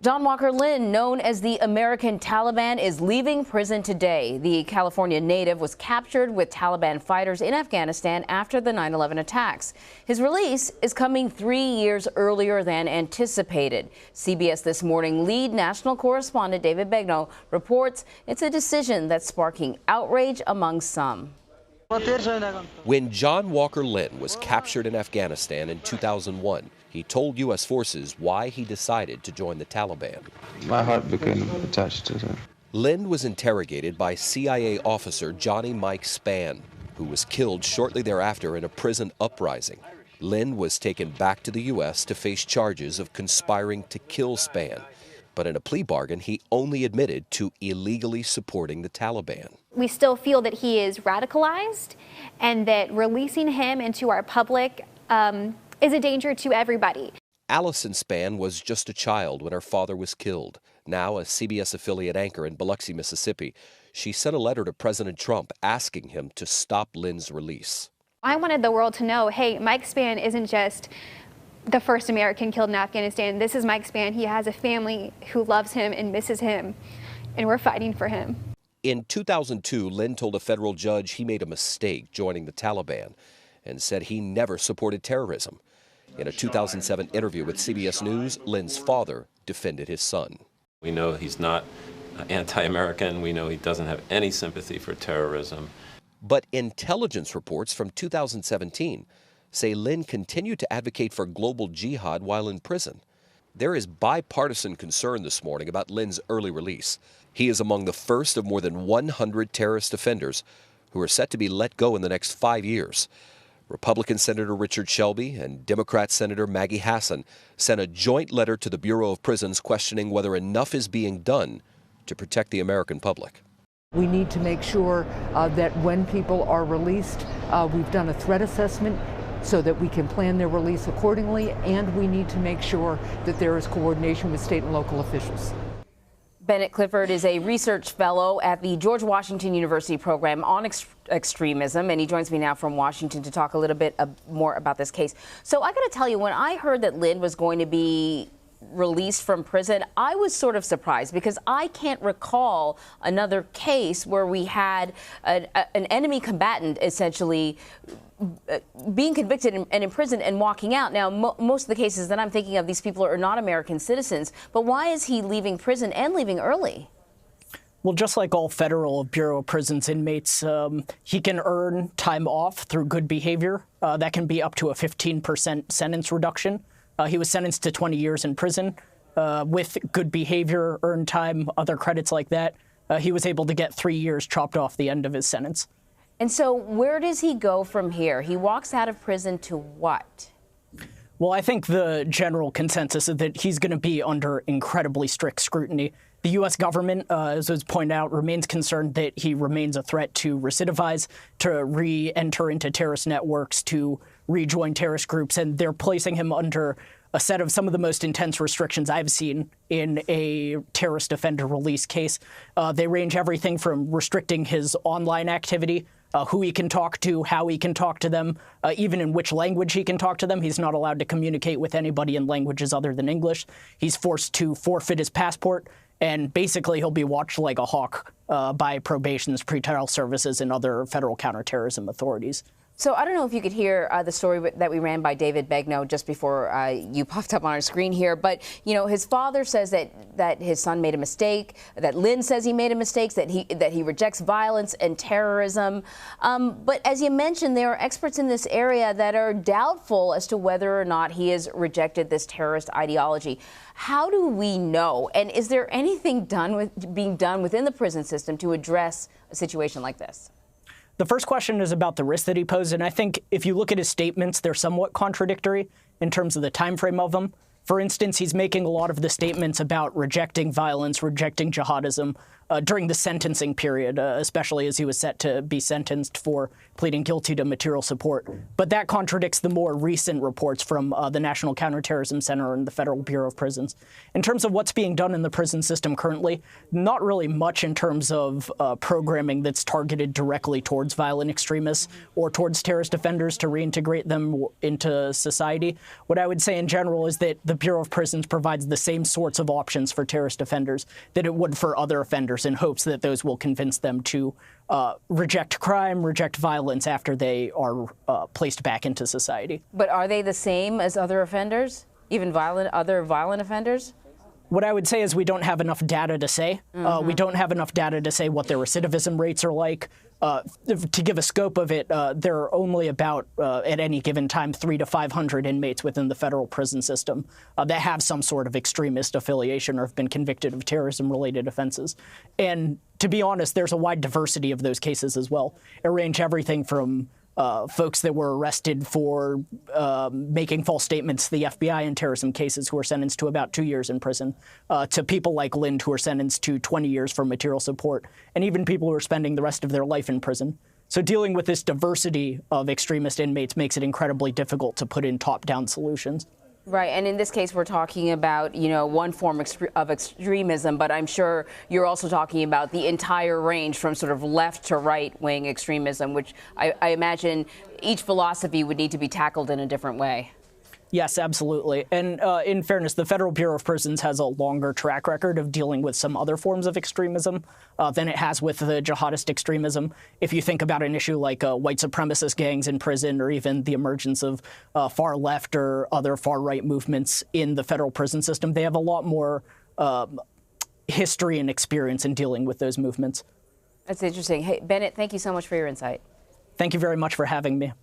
John Walker Lindh, known as the American Taliban, is leaving prison today. The California native was captured with Taliban fighters in Afghanistan after the 9/11 attacks. His release is coming 3 years earlier than anticipated. CBS This Morning lead national correspondent David Begnaud reports it's a decision that's sparking outrage among some. When John Walker Lindh was captured in Afghanistan in 2001, he told U.S. forces why he decided to join the Taliban. My heart became attached to them. Lindh was interrogated by CIA officer Johnny Mike Spann, who was killed shortly thereafter in a prison uprising. Lindh was taken back to the U.S. to face charges of conspiring to kill Spann. But in a plea bargain, he only admitted to illegally supporting the Taliban. We still feel that he is radicalized and that releasing him into our public is a danger to everybody. Allison Spann was just a child when her father was killed. Now a CBS affiliate anchor in Biloxi, Mississippi, she sent a letter to President Trump asking him to stop Lindh's release. I wanted the world to know, hey, Mike Spann isn't just the first American killed in Afghanistan. This is Mike Spann. He has a family who loves him and misses him, and we're fighting for him. In 2002, Lindh told a federal judge he made a mistake joining the Taliban and said he never supported terrorism. In a 2007 interview with CBS News, Lindh's father defended his son. We know he's not anti-American. We know he doesn't have any sympathy for terrorism. But intelligence reports from 2017 say Lindh continued to advocate for global jihad while in prison. There is bipartisan concern this morning about Lindh's early release. He is among the first of more than 100 terrorist offenders who are set to be let go in the next 5 years. Republican Senator Richard Shelby and Democrat Senator Maggie Hassan sent a joint letter to the Bureau of Prisons questioning whether enough is being done to protect the American public. We need to make sure that when people are released, we've done a threat assessment so that we can plan their release accordingly, and we need to make sure that there is coordination with state and local officials. Bennett Clifford is a research fellow at the George Washington University program on extremism, and he joins me now from Washington to talk a little bit more about this case. So I got to tell you, when I heard that Lindh was going to be released from prison, I was sort of surprised because I can't recall another case where we had an enemy combatant essentially being convicted and imprisoned and walking out. Now, most of the cases that I'm thinking of, these people are not American citizens. But why is he leaving prison and leaving early? Well, just like all federal Bureau of Prisons inmates, he can earn time off through good behavior. That can be up to a 15% sentence reduction. He was sentenced to 20 years in prison with good behavior, earned time, other credits like that. He was able to get 3 years chopped off the end of his sentence. And so where does he go from here? He walks out of prison to what? Well, I think the general consensus is that he's going to be under incredibly strict scrutiny. The U.S. government, as was pointed out, remains concerned that he remains a threat to recidivize, to re-enter into terrorist networks, to rejoin terrorist groups, and they're placing him under a set of some of the most intense restrictions I've seen in a terrorist offender release case. They range everything from restricting his online activity, who he can talk to, how he can talk to them, even in which language he can talk to them. He's not allowed to communicate with anybody in languages other than English. He's forced to forfeit his passport, and basically he'll be watched like a hawk by probation's pretrial services and other federal counterterrorism authorities. So I don't know if you could hear the story that we ran by David Begnaud just before you popped up on our screen here. But, you know, his father says that his son made a mistake, that Lindh says he made a mistake, that he rejects violence and terrorism. But as you mentioned, there are experts in this area that are doubtful as to whether or not he has rejected this terrorist ideology. How do we know? And is there anything being done within the prison system to address a situation like this? The first question is about the risk that he posed, and I think if you look at his statements, they're somewhat contradictory in terms of the time frame of them. For instance, he's making a lot of the statements about rejecting violence, rejecting jihadism, during the sentencing period, especially as he was set to be sentenced for pleading guilty to material support. But that contradicts the more recent reports from the National Counterterrorism Center and the Federal Bureau of Prisons. In terms of what's being done in the prison system currently, not really much in terms of programming that's targeted directly towards violent extremists or towards terrorist offenders to reintegrate them into society. What I would say in general is that the Bureau of Prisons provides the same sorts of options for terrorist offenders that it would for other offenders, in hopes that those will convince them to reject crime, reject violence after they are placed back into society. But are they the same as other offenders, even other violent offenders? What I would say is we don't have enough data to say. We don't have enough data to say what their recidivism rates are like. To give a scope of it, there are only about, at any given time, 300 to 500 inmates within the federal prison system that have some sort of extremist affiliation or have been convicted of terrorism-related offenses. And to be honest, there's a wide diversity of those cases as well. It range everything from folks that were arrested for making false statements to the FBI in terrorism cases who were sentenced to about 2 years in prison, to people like Lindh who are sentenced to 20 years for material support, and even people who are spending the rest of their life in prison. So dealing with this diversity of extremist inmates makes it incredibly difficult to put in top-down solutions. Right, and in this case, we're talking about, one form of extremism, but I'm sure you're also talking about the entire range from sort of left to right-wing extremism, which I imagine each philosophy would need to be tackled in a different way. Yes, absolutely. And in fairness, the Federal Bureau of Prisons has a longer track record of dealing with some other forms of extremism than it has with the jihadist extremism. If you think about an issue like white supremacist gangs in prison, or even the emergence of far left or other far right movements in the federal prison system, they have a lot more history and experience in dealing with those movements. That's interesting. Hey, Bennett, thank you so much for your insight. Thank you very much for having me.